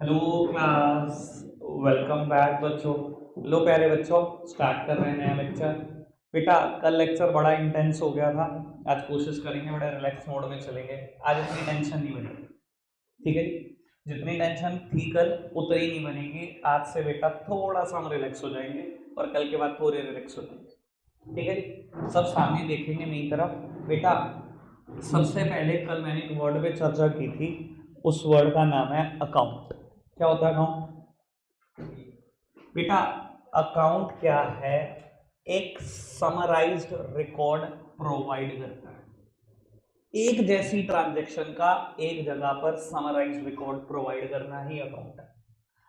Hello class. Welcome back बच्चों। लो प्यारे बच्चों, स्टार्ट कर रहे हैं नया लेक्चर। बेटा कल लेक्चर बड़ा इंटेंस हो गया था। आज कोशिश करेंगे बड़ा रिलैक्स मोड में चलेंगे। आज इतनी टेंशन नहीं बनेगी, ठीक है जी। जितनी टेंशन थी कल उतनी नहीं बनेगी आज से। बेटा थोड़ा सा हम रिलैक्स हो जाएंगे और कल के बाद पूरे रिलैक्स हो जाएंगे, ठीक है जी। सब सामने देखेंगे मेरी तरफ। बेटा सबसे पहले कल मैंने एक वर्ड पे चर्चा की थी, उस वर्ड का नाम है अकाउंट। क्या होता है अकाउंट? बेटा अकाउंट क्या है? एक समराइज्ड रिकॉर्ड प्रोवाइड करता है। एक जैसी ट्रांजैक्शन का एक जगह पर समराइज्ड रिकॉर्ड प्रोवाइड करना ही अकाउंट है।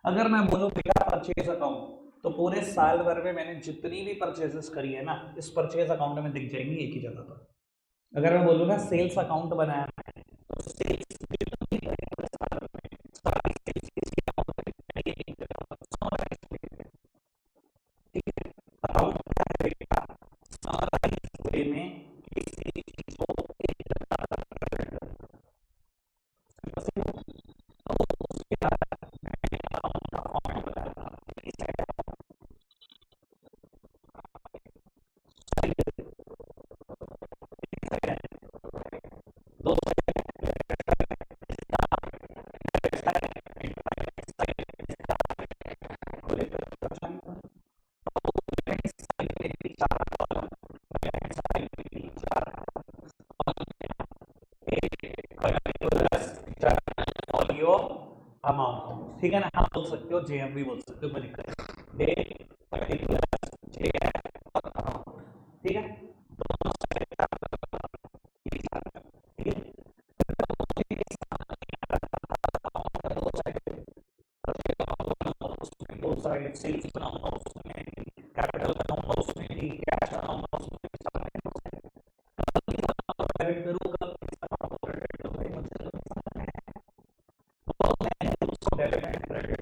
अगर मैं बोलूं बेटा परचेज अकाउंट, तो पूरे साल भर में मैंने जितनी भी परचेजेस करी है ना, इस परचेज अकाउंट में दिख जाएंगी एक ही जगह पर। अगर मैं बोलूँ ना सेल्स अकाउंट बनाया है, तो सेल्स में किसी चीज को अमाउंट, ठीक है ना। आप बोल सकते हो जेएम भी बोल सकते हो, कोई दिक्कत नहीं। डेट पर्टिकुलर जेएम और अमाउंट, ठीक है। दो साइड सेल्स बनाऊंगा उसमें, कैपिटल बनाऊंगा उसमें, कैश बनाऊंगा उसमें, क्रेडिट करूंगा debit and credit.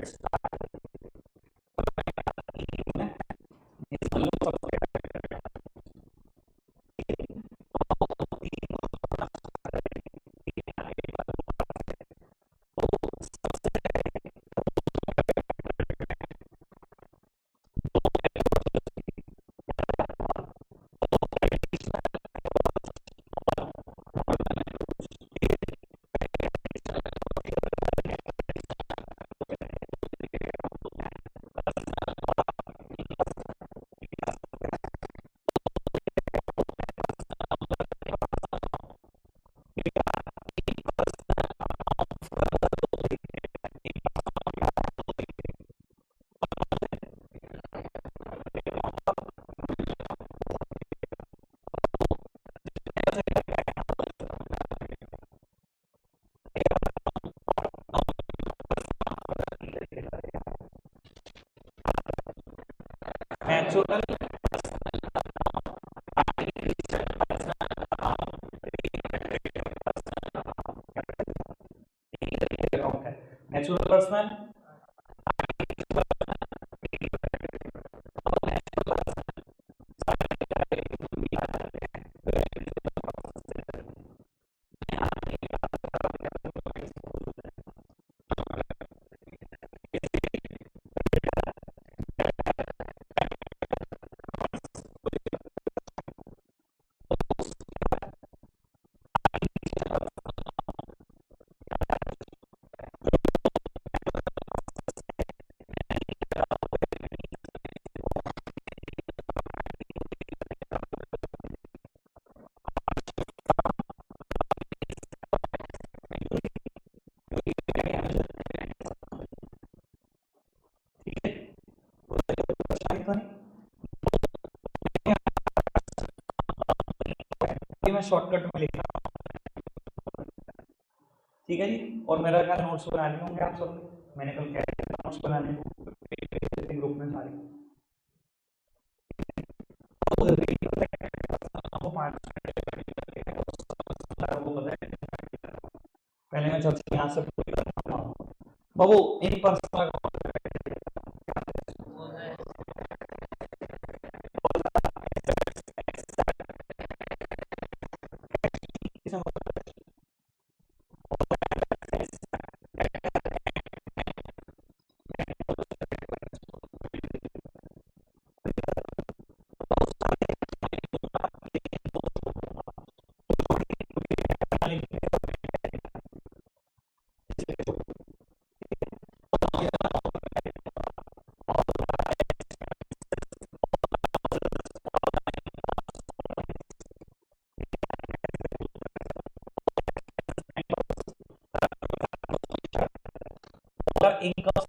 Natural account है। नेचुरल पर्सनल मैं शॉर्टकट में लिख रहा हूँ, ठीक है जी। और मेरा क्या नोट्स बनाने होंगे आप सब, मैंने कल कह दिया नोट्स बनाने को ग्रुप में सारे। आपको 5 वो पता है। पहले मैं चर्चा यहाँ से पूरी करता हूँ। बाबू इन पर्सनल इनकम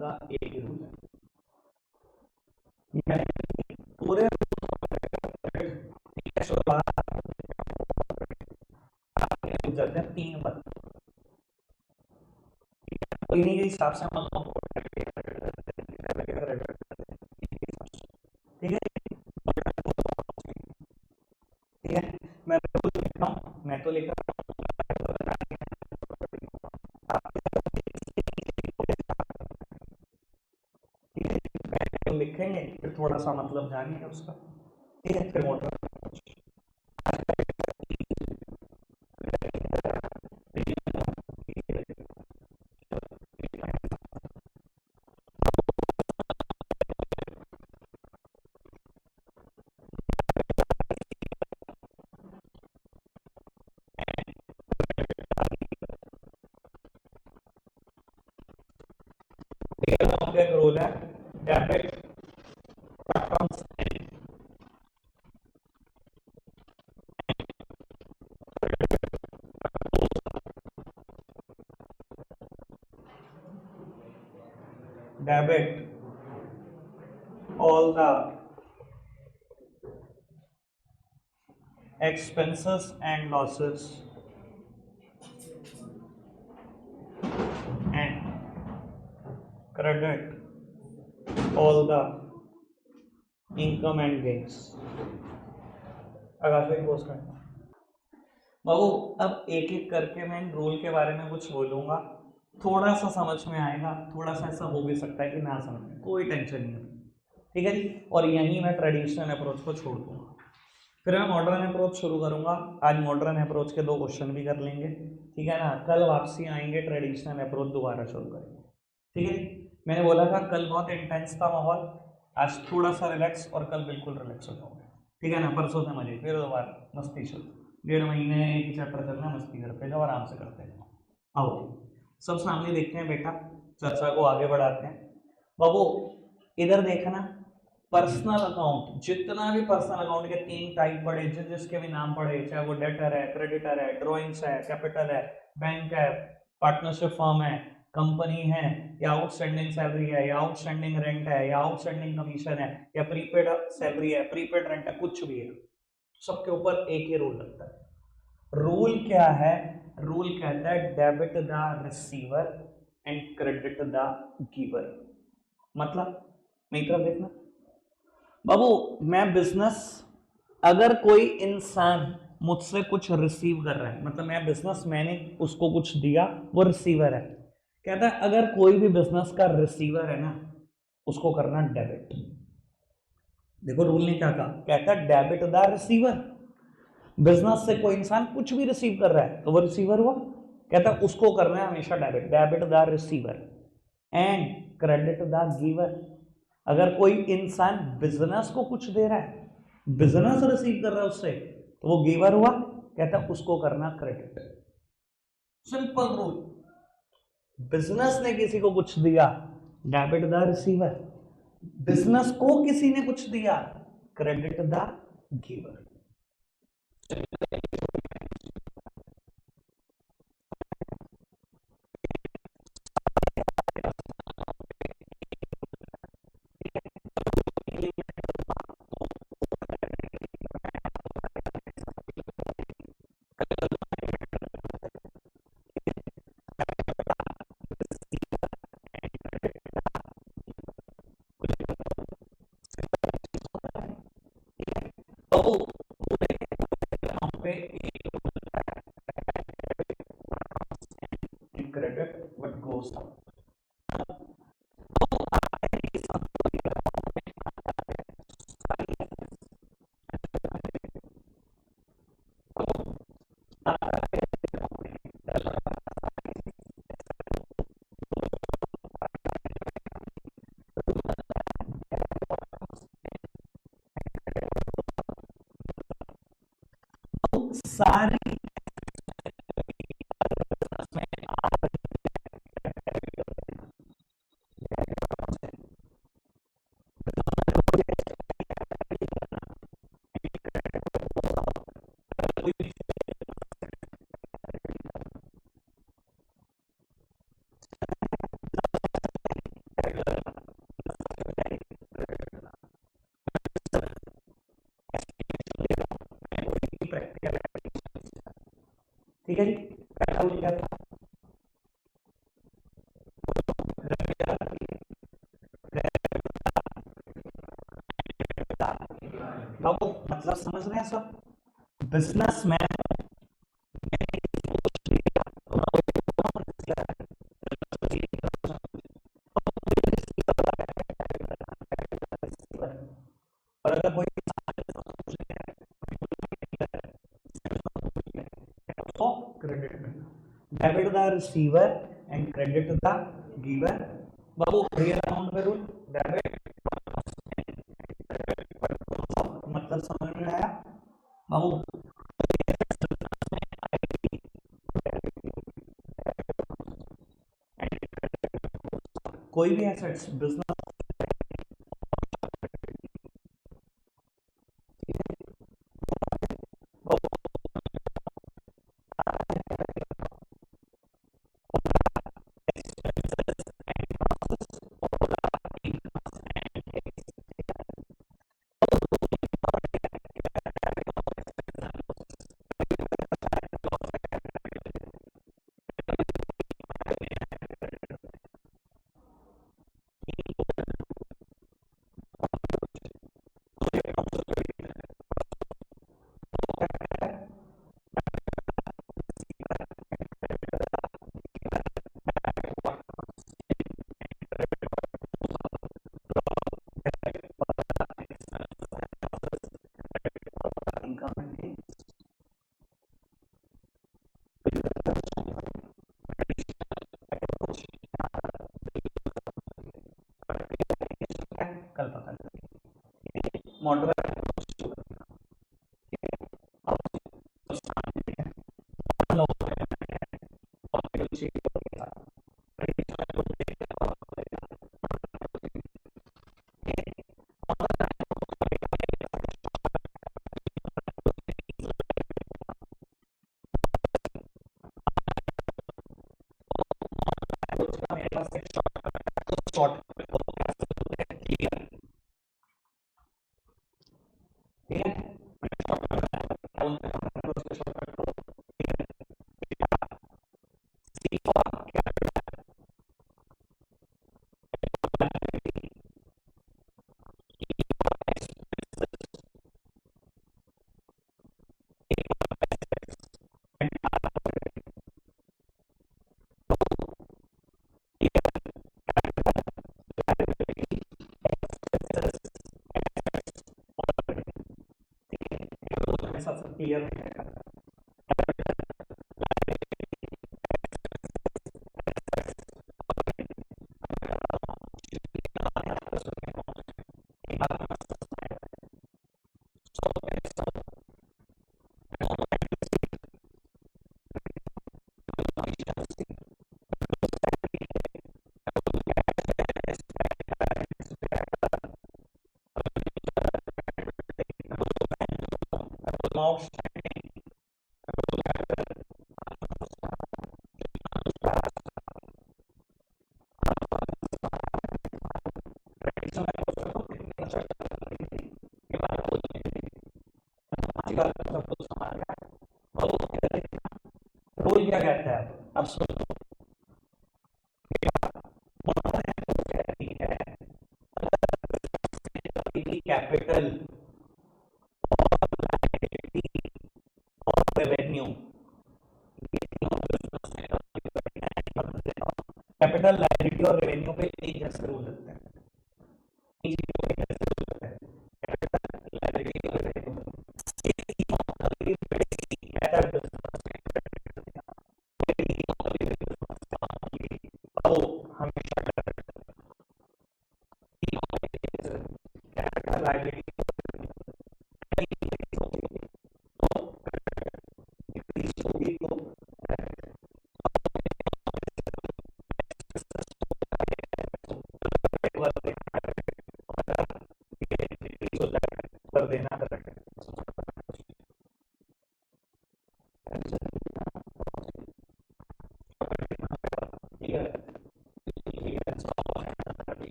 का एक ही रूल है, पूरे जाते हैं 3 बार इन्हीं के हिसाब से हम ठीक है। ठीक है, मैं तो लिख रहा हूँ, मैं तो लिख रहा हूँ, लिखेंगे फिर थोड़ा सा मतलब जानेंगे उसका। ठीक है, फिर मोटर एक रोल है debit debit all the expenses and losses and credit all the income and gains। आकाश भाई पोस्ट करना बाबू। अब एक एक करके मैं इन रूल के बारे में कुछ बोलूंगा, थोड़ा सा समझ में आएगा, थोड़ा सा ऐसा हो भी सकता है कि ना समझ में, कोई टेंशन नहीं है, ठीक है जी। और यहीं मैं ट्रेडिशनल अप्रोच को छोड़ दूंगा, फिर मैं मॉडर्न अप्रोच शुरू करूंगा। आज मॉडर्न अप्रोच के 2 क्वेश्चन भी कर लेंगे, ठीक है ना। कल वापसी आएंगे, ट्रेडिशनल अप्रोच दोबारा शुरू करेंगे, ठीक है। मैंने बोला था कल बहुत इंटेंस था माहौल, आज थोड़ा सा रिलैक्स, और कल बिल्कुल रिलैक्स हो जाओगे, ठीक है ना। परसों से मजे, फिर दोबारा मस्ती शुरू, 1.5 महीने एक ही चैप्टर चलना, मस्ती करते जाओ, आराम से करते जाओ। आओ सब सामने देखते हैं बेटा, चर्चा को आगे बढ़ाते हैं। बाबू इधर देखना, पर्सनल अकाउंट, जितना भी पर्सनल अकाउंट के 3 टाइप पड़े, जिसके भी नाम पड़े, चाहे वो डेटर है, क्रेडिटर है, ड्रॉइंग्स है, कैपिटल है, बैंक है, पार्टनरशिप फर्म है, कंपनी है, या आउटस्टैंडिंग सैलरी है, या आउटस्टैंडिंग रेंट है, या आउटस्टैंडिंग कमीशन है, या प्रीपेड सैलरी है, प्रीपेड रेंट है, कुछ भी है, सबके ऊपर एक ही रूल लगता है। रूल क्या है? रूल कहता है debit the receiver and credit the giver. मतलब मेरी तरफ देखना बाबू, मैं बिजनेस, अगर कोई इंसान मुझसे कुछ रिसीव कर रहा है, मतलब मैं बिजनेस, मैंने उसको कुछ दिया, वो रिसीवर है। कहता है अगर कोई भी बिजनेस का रिसीवर है ना, उसको करना डेबिट। देखो रूल ने क्या कहा, कहता है डेबिट द रिसीवर। बिजनेस से कोई इंसान कुछ भी रिसीव कर रहा है तो वो रिसीवर हुआ, कहता है उसको करना है हमेशा debit, debit the receiver and credit the giver. अगर कोई इंसान बिजनेस को कुछ दे रहा है, बिजनेस रिसीव कर रहा है उससे, तो वो गिवर हुआ, कहता है उसको करना क्रेडिट। सिंपल रूल, बिजनेस ने किसी को कुछ दिया, डेबिट द रिसीवर, बिजनेस को किसी ने कुछ दिया, क्रेडिट द गिवर। तो यहाँ पे क्रेडिट व्हाट गोस आउट। सारी प्रैक्टिकल, ठीक है जी। पहला रूल क्या था, बाबू मतलब समझ रहे हैं सब, बिजनेसमैन और अगर कोई तो क्रेडिट करना, debit the receiver and credit the giver. Babu real amount में रूल, डेबिट मतलब समझ में आया बाबू। कोई भी एसेट्स बिजनेस इनकम कल पता चलेगा मॉडल शॉर्ट, ठीक है। साथ साथ क्लियर हो जाएगा। रोल क्या कहता है अब सुनो, कैपिटल और रेवेन्यू, कैपिटल लायबिलिटी और रेवेन्यू पे एक जैसे रूल लगते हैं। कर देना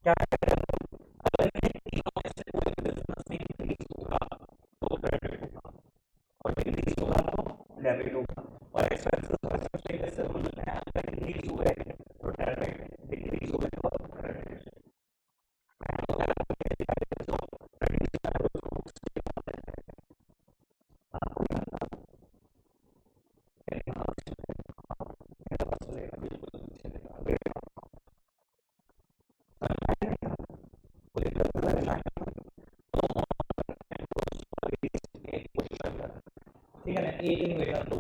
क्या डेबिट होगा और एक्सपेंसेस हुए तो डेबिट डिक्रीज हुए तो क्रेडिट। ठीक है ना, एक दिन बेटा दो,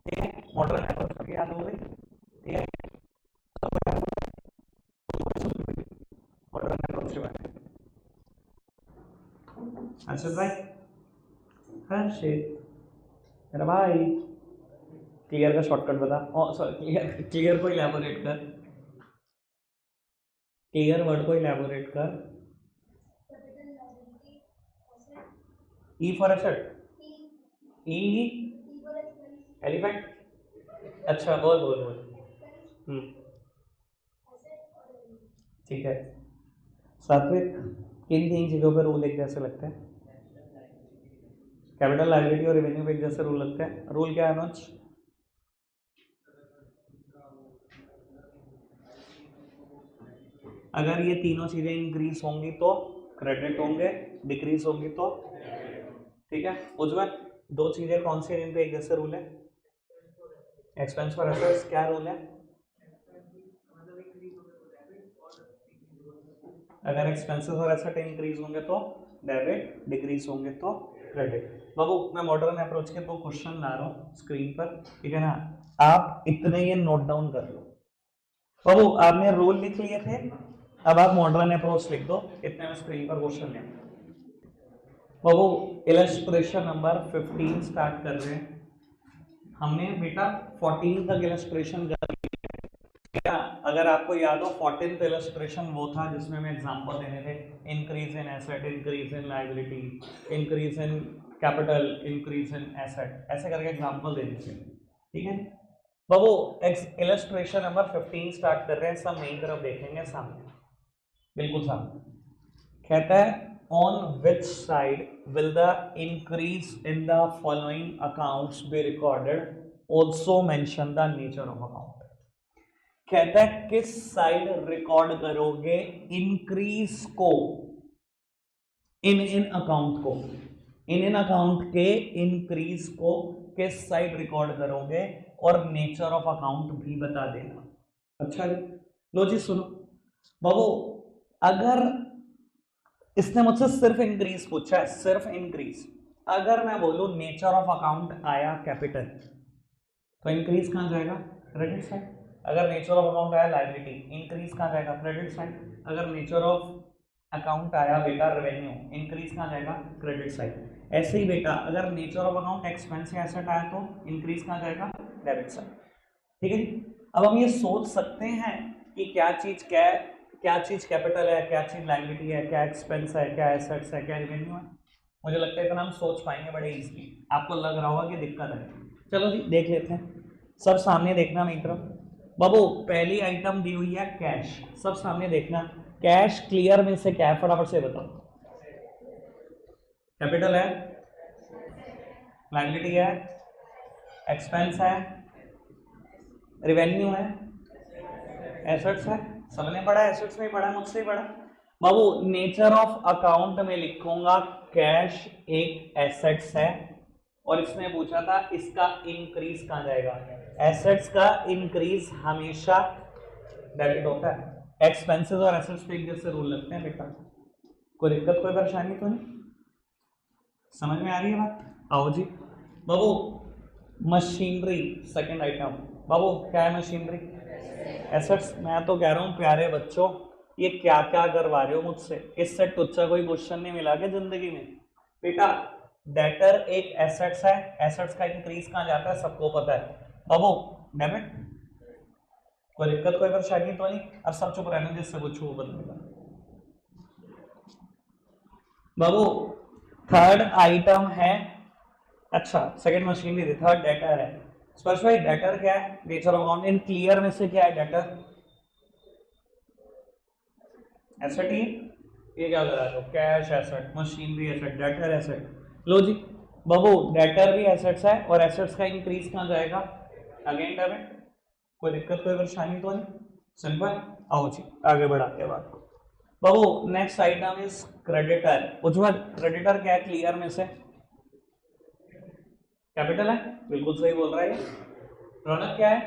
ठीक है, मॉडर्न अप्रोच याद हो गई, ठीक है, मॉडर्न अप्रोच के बारे में अंशुल भाई, हर्षित मेरा भाई, क्लियर का शॉर्टकट बता। सॉरी, क्लियर क्लियर को इलैबोरेट कर, क्लियर वर्ड को इलैबोरेट कर। E for asset, E elephant, अच्छा बोल बोल बोल। ठीक है, सात्विक किन तीन चीज़ों पर रूल एक जैसे लगते हैं? कैपिटल लायबिलिटी और रेवेन्यू पे एक जैसे रूल लगते हैं। रूल क्या है अनुज? अगर ये तीनों चीजें इंक्रीज होंगी तो क्रेडिट होंगे, डिक्रीज होंगी तो, ठीक है। उज्जवल, दो चीजें कौन सी हैं जिन पे एक जैसे रूल है? एक्सपेंस फॉर एसेट्स क्या रूल है? अगर एक्सपेंसेस और एसेट इंक्रीज होंगे तो डेबिट, डिक्रीज होंगे तो क्रेडिट। बाबू मैं मॉडर्न अप्रोच के दो क्वेश्चन ला रहा हूँ स्क्रीन पर, ठीक है ना, आप इतने ये नोट डाउन कर लो। बाबू आपने रूल लिख लिए थे, अब आप मॉडर्न अप्रोच लिख दो, इतने में स्क्रीन पर क्वेश्चन लें। बाबू इलस्ट्रेशन नंबर 15 स्टार्ट कर रहे हैं। हमने बेटा 14 तक इलस्ट्रेशन कर लिया। अगर आपको याद हो 14th इलस्ट्रेशन वो था जिसमें मैं एग्जांपल देने थे, increase in asset, increase in liability, increase in capital, increase in asset, ऐसे करके एग्जांपल देने थे, ठीक है। बाबू इलस्ट्रेशन नंबर 15 स्टार्ट कर रहे हैं, सब मेरी तरफ देखेंगे, सामने बिल्कुल सामने। कहता है on which side will the increase in the following accounts be recorded, also mention the nature of account। कहता है किस साइड रिकॉर्ड करोगे इंक्रीज को इन अकाउंट को, इन अकाउंट के इंक्रीज को किस साइड रिकॉर्ड करोगे और नेचर ऑफ अकाउंट भी बता देना। अच्छा जी, लो जी सुनो बाबू, अगर इसने मुझसे सिर्फ इंक्रीज पूछा है, सिर्फ इंक्रीज, अगर मैं बोलूं नेचर ऑफ अकाउंट आया कैपिटल, तो इंक्रीज कहां जाएगा? Credit side. अगर नेचर ऑफ अकाउंट आया लायबिलिटी, इंक्रीज कहां जाएगा? Credit side. अगर नेचर ऑफ अकाउंट आया बेटा रेवेन्यू, इंक्रीज कहां जाएगा? Credit side. ऐसे ही बेटा अगर नेचर ऑफ अकाउंट एक्सपेंस या एसेट आया तो इंक्रीज कहां जाएगा? Debit side. ठीक है जी। अब हम ये सोच सकते हैं कि क्या चीज कैपिटल है, क्या चीज लायबिलिटी है, क्या एक्सपेंस है, क्या एसेट्स है, क्या रेवेन्यू है। मुझे लगता है इतना हम सोच पाएंगे बड़े इजीली। आपको लग रहा होगा कि दिक्कत है। चलो जी देख लेते हैं, सब सामने देखना मेरी तरफ। बाबू पहली आइटम दी हुई है कैश, सब सामने देखना। कैश क्लियर में से क्या है फटाफट से बताओ? कैपिटल है, लायबिलिटी है, एक्सपेंस है, रेवेन्यू है, एसेट्स है। सबने पढ़ा, एसेट्स में पढ़ा, मुझसे ही पढ़ा। बाबू नेचर ऑफ अकाउंट में लिखूंगा कैश एक एसेट्स है, और इसने पूछा था इसका इंक्रीज कहां जाएगा? एसेट्स का इंक्रीज हमेशा डेबिट होता है। एक्सपेंसेस और एसेट्स पे एक जैसे रूल लगते हैं बेटा। कोई दिक्कत, कोई परेशानी तो नहीं? समझ में आ रही है बात? आओ जी बाबू, मशीनरी सेकंड आइटम। बाबू क्या है मशीनरी? एसेट्स। मैं तो कह रहा हूँ प्यारे बच्चों, ये क्या क्या करवा रहे हो मुझसे? इससे टुच्चा कोई क्वेश्चन नहीं मिला के जिंदगी में बेटा। डेटर एक एसेट्स है, एसेट्स का इंक्रीज कहां जाता है सबको पता है। बाबू डेबिट। कोई दिक्कत, कोई परेशानी तो नहीं? अब सब चुप रहना, जिससे पूछो वो बदलेगा। बाबू थर्ड आइटम है, अच्छा सेकंड मशीनरी थी, थर्ड डेटर है। स्पर्श भाई डेटर क्या है? Nature of account in clear में से क्या है डेटर? एसेट ही। ये क्या करा दो? Cash asset, machinery asset, debtor asset. लो जी बाबू डेटर भी एसेट्स है, और एसेट्स का इंक्रीज कहां जाएगा? Again debit. कोई दिक्कत, कोई परेशानी तो नहीं? सिंपल। आओ जी आगे बढ़ाते हैं बात को। बाबू next item is creditor. Ujjwal creditor क्या है क्लियर में से? कैपिटल है, बिल्कुल सही बोल रहा है। रौनक क्या है?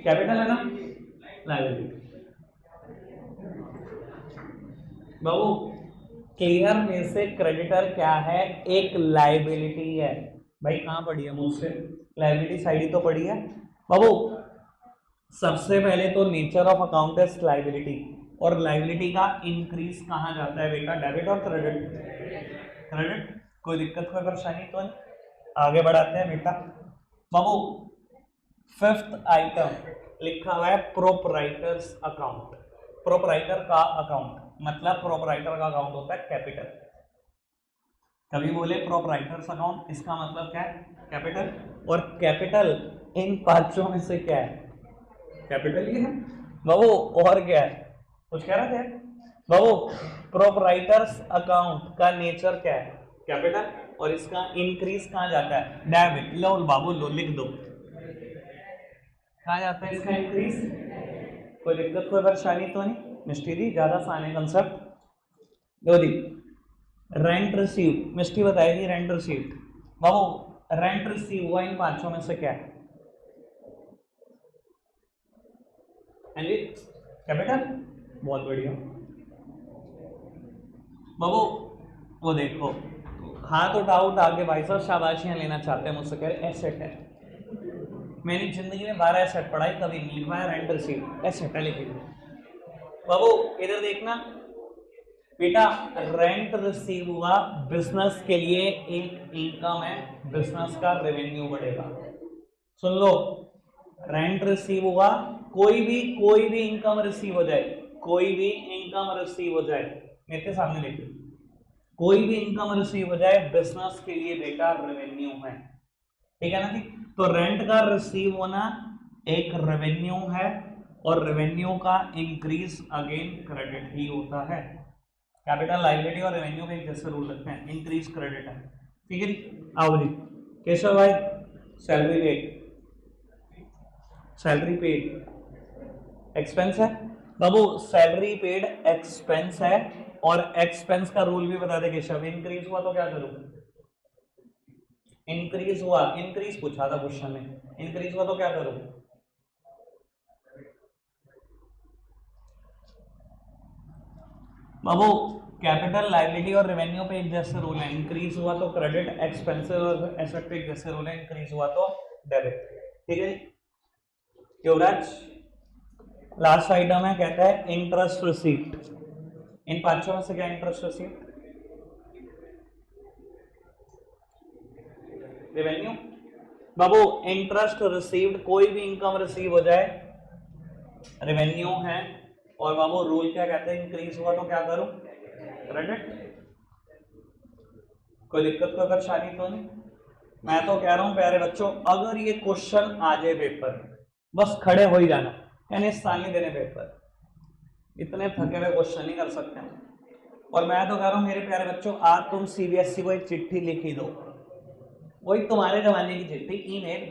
कैपिटल है ना? लायबिलिटी। बाबू क्लियर में से क्रेडिटर क्या है? एक लायबिलिटी है। भाई कहां पढ़ी है मुझसे? लायबिलिटी साइड ही तो पढ़ी है। बाबू सबसे पहले तो nature of account is liability, और लायबिलिटी का इंक्रीज कहां जाता है बेटा? डेबिट और क्रेडिट? क्रेडिट। कोई दिक्कत, कोई परेशानी तो नहीं? आगे बढ़ाते हैं बेटा। बाबू फिफ्थ आइटम लिखा हुआ है प्रोपराइटर्स अकाउंट। प्रोपराइटर का अकाउंट मतलब प्रोपराइटर का अकाउंट होता है कैपिटल। कभी बोले प्रोपराइटर्स अकाउंट, इसका मतलब क्या है? कैपिटल। और कैपिटल इन पांचों में से क्या है? कैपिटल ही है बाबू। और क्या है? कुछ कह रहे थे बाबू? प्रोपराइटर्स अकाउंट का नेचर क्या है? कैपिटल। और इसका इंक्रीज कहां जाता है? डेबिट। लो बाबू लो लिख दो, कहां जाता है इसका इंक्रीज? कोई दिक्कत, कोई परेशानी तो नहीं? मिस्टी दी ज्यादा आसान है कंसेप्ट। दो दी रेंट रिसीव, मिस्टी बताएगी रेंट रिसीव। बाबू रेंट रिसीव हुआ इन पांचों में से क्या है? हाँ जी कैपिटल। बहुत बढ़िया बाबू। वो देखो हाथ उठा के भाई साहब शाबाशियां लेना चाहते हैं मुझसे, कह रहे एसेट है। मैंने जिंदगी में 12 एसेट पढ़ाई, कभी नहीं लिख पाया रेंट रिसीव। एसेट है लिखी बाबू। इधर देखना बेटा, रेंट रिसीव हुआ बिजनेस के लिए एक इनकम है, बिजनेस का रेवेन्यू बढ़ेगा। सुन लो, रेंट रिसीव हुआ, कोई भी इनकम रिसीव हो जाए, कोई भी इनकम रिसीव हो जाए, मेरे सामने देखिए, कोई भी इनकम रिसीव हो जाए बिजनेस के लिए बेटा रेवेन्यू है। ठीक है ना जी? तो रेंट का रिसीव होना एक रेवेन्यू है, और रेवेन्यू का इंक्रीज अगेन क्रेडिट ही होता है। कैपिटल लायबिलिटी और रेवेन्यू के जैसे रूल लगते हैं, इंक्रीज क्रेडिट है। ठीक है जी? आओ जी केशव भाई, salary paid, salary paid expense है बाबू। सैलरी पेड एक्सपेंस है, और एक्सपेंस का रूल भी बता दे केशव। इंक्रीज हुआ तो क्या करूं, इंक्रीज हुआ, इंक्रीज पूछा था क्वेश्चन में, इंक्रीज हुआ तो क्या करूं, बाबू कैपिटल लायबिलिटी और रेवेन्यू पे एक जैसे रूल है, इंक्रीज हुआ तो क्रेडिट, एक्सपेंसेस और एसेट पे एक जैसे रूल है, इंक्रीज हुआ तो डेबिट। ठीक है जी। युवराज लास्ट आइटम है, कहता है इंटरेस्ट रिसीव्ड। इन पांचों में से क्या इंटरेस्ट रिसीव्ड, रेवेन्यू। बाबू इंटरेस्ट रिसीव्ड, कोई भी इनकम रिसीव हो जाए रेवेन्यू है। और बाबू रूल क्या कहते हैं, इंक्रीज हुआ तो क्या करूं, क्रेडिट। कोई दिक्कत कोई परेशानी तो नहीं। मैं तो कह रहा हूं प्यारे बच्चों, अगर ये क्वेश्चन आ जाए पेपर, बस खड़े हो ही जाना, यानी साल नहीं देने पेपर, इतने थके हुए क्वेश्चन नहीं कर सकते हैं। और मैं तो कह रहा हूं मेरे प्यारे बच्चों, आज तुम सीबीएसई को एक चिट्ठी लिखी दो, वही तुम्हारे जमाने की चिट्ठी, ईमेल,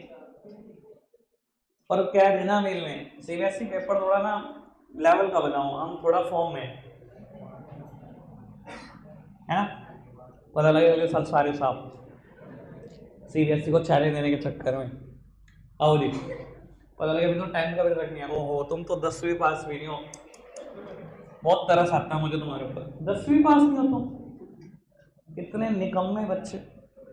और क्या देना मेल में, सीबीएसई पेपर थोड़ा ना लेवल का बनाओ, हम थोड़ा फॉर्म में है ना, पता लगे अगले साल सारे साहब सीबीएसई को चैलेंज देने के चक्कर में। आओ जी, पता लगे अभी तो टाइम का भी रिजल्ट नहीं है। ओहो, तुम तो 10वीं पास भी नहीं हो, बहुत तरस आता है मुझे तुम्हारे ऊपर। 10वीं पास नहीं हो तुम, कितने निकम्मे बच्चे,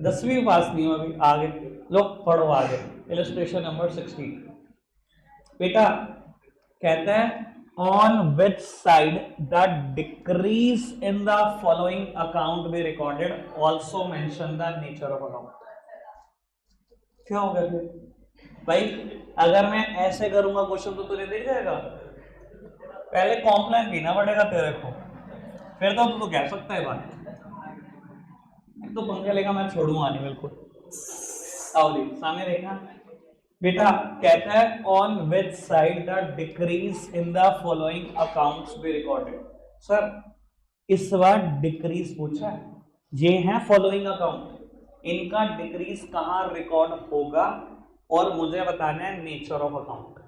10वीं पास नहीं हो अभी। आगे लो पढ़ो आगे, इलस्ट्रेशन नंबर 16 बेटा कहता है on which side the decrease in the following account be recorded, also mention the nature of account। क्या होगा फिर भाई, अगर मैं ऐसे करूंगा क्वेश्चन तो तुझे दिख जाएगा, पहले कॉम्प्लेन देना पड़ेगा तेरे को, फिर तो तू कह सकता है बात, तो पंगे लेगा मैं छोड़ूंगा नहीं बिल्कुल। आओ जी सामने देखना बेटा, कहता है on which side the decrease in the following accounts be recorded. Sir इस बार डिक्रीज पूछा है, ये है फॉलोइंग अकाउंट, इनका डिक्रीज कहां रिकॉर्ड होगा, और मुझे बताना है नेचर ऑफ अकाउंट।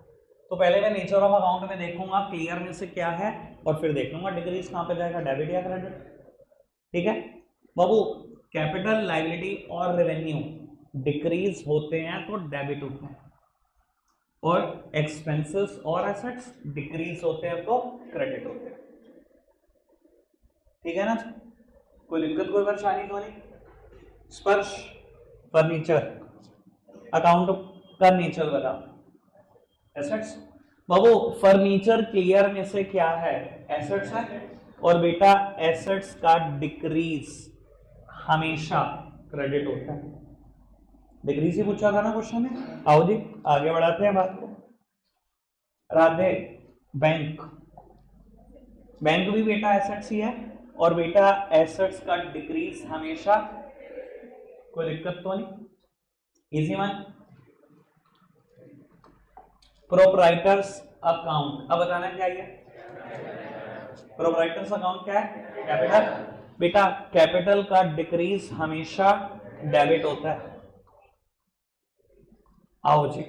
तो पहले मैं नेचर ऑफ अकाउंट में देखूंगा क्लियर में से क्या है, और फिर देख लूंगा डिक्रीज कहां पे जाएगा, डेबिट या क्रेडिट। ठीक है बाबू, कैपिटल लायबिलिटी और रेवेन्यू डिक्रीज होते हैं तो डेबिट होते हैं, और एक्सपेंसेस और एसेट्स डिक्रीज होते हैं तो क्रेडिट होते हैं। ठीक है ना, कोई दिक्कत कोई परेशानी तो नहीं। स्पर्श फर्नीचर अकाउंट का नेचर बता, एसेट्स। बाबू फर्नीचर क्लियर में से क्या है, एसेट्स है, और बेटा एसेट्स का डिक्रीज हमेशा क्रेडिट होता है। डिक्रीज ही पूछा था ना क्वेश्चन में। आओ जी आगे बढ़ाते हैं बात को। राधे बैंक, बैंक भी बेटा एसेट्स ही है, और बेटा एसेट्स का डिक्रीज हमेशा, कोई दिक्कत तो नहीं, इजी वन। प्रोप्राइटर्स अकाउंट, अब बताना क्या है, प्रोप्राइटर्स अकाउंट क्या है, कैपिटल। बेटा कैपिटल का डिक्रीज हमेशा डेबिट होता है। आओ जी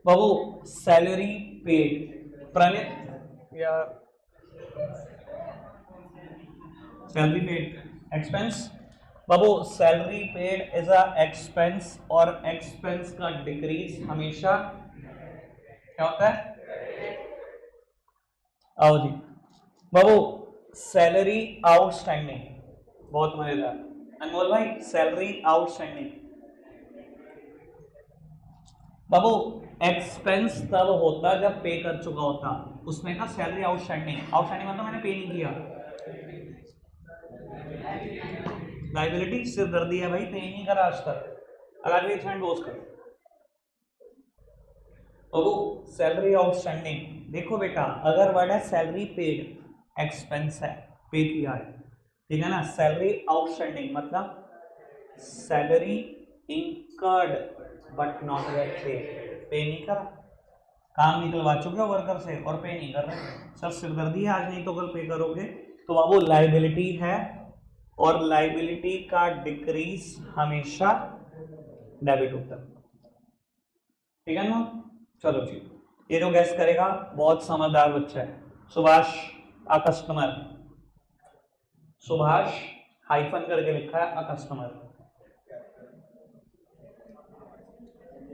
बाबू, सैलरी पेड, प्रणित या salary paid expense. Babu salary paid is a expense, और एक्सपेंस का डिक्रीज हमेशा क्या होता है। आओ जी बाबू, सैलरी आउटस्टैंडिंग, बहुत मजेदार अनमोल भाई, सैलरी आउटस्टैंडिंग। बाबू एक्सपेंस तब होता जब पे कर चुका होता, उसमें का सैलरी आउटस्टैंडिंग, आउटस्टैंडिंग मतलब मैंने पे नहीं किया, लायबिलिटी सिरदर्दी है भाई, पे नहीं करा आज तक, अगर भी फ्रेंड दोस्त कर। बाबू सैलरी आउटस्टैंडिंग, देखो बेटा अगर वर्ड है सैलरी पेड, एक्सपेंस है, पे किया है, ठीक है ना। सैलरी आउटस्टैंडिंग मतलब salary incurred but not yet paid, पे नहीं करा, काम निकलवा चुके हो वर्कर से और पे नहीं कर रहे, सर सिरदर्दी है आज, नहीं तो कल पे करोगे। तो बाबू लायबिलिटी है, और लायबिलिटी का डिक्रीज हमेशा डेबिट होता है। ठीक है ना, चलो जी, ये जो गैस करेगा बहुत समझदार बच्चा है, सुभाष आ कस्टमर, सुभाष हाइफन करके लिखा है अ कस्टमर।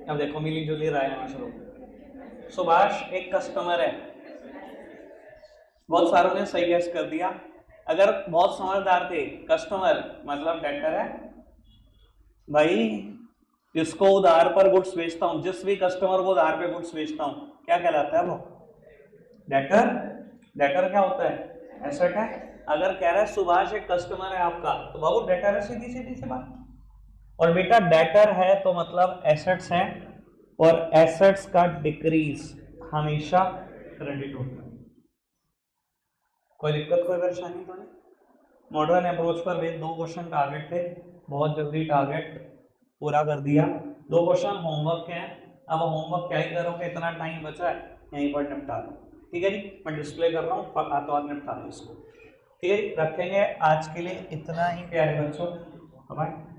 अब देखो मिली जुली राय आना शुरू। सुभाष एक कस्टमर है। बहुत सारों ने सही गैस कर दिया। अगर बहुत समझदार थे, कस्टमर मतलब डेटर है भाई, जिसको उधार पर गुड्स बेचता हूं, जिस भी कस्टमर को उधार पे गुड्स बेचता हूं, क्या कहलाता है वो? डेटर। डेटर क्या होता है? एसेट है। अगर कह रहा है सुभाष एक कस्टमर है आपका, तो बाबू डेटर है, सीधी सीधी सी बात। और बेटा डेटर है तो मतलब एसेट्स हैं, और एसेट्स का डिक्रीज हमेशा क्रेडिट होता है। कोई दिक्कत कोई परेशानी तो नहीं? मॉडर्न अप्रोच पर वे 2 क्वेश्चन टारगेट थे, बहुत जल्दी टारगेट पूरा कर दिया। 2 क्वेश्चन होमवर्क के हैं। अब होमवर्क क्या ही करोगे, इतना टाइम बचा है, यहीं पर निपटा लो। ठीक है जी, मैं डिस्प्ले कर रहा हूँ, हाथों हाथ निपटा लो इसको। ठीक है जी, रखेंगे आज के लिए इतना ही प्यारे बच्चों। बाय।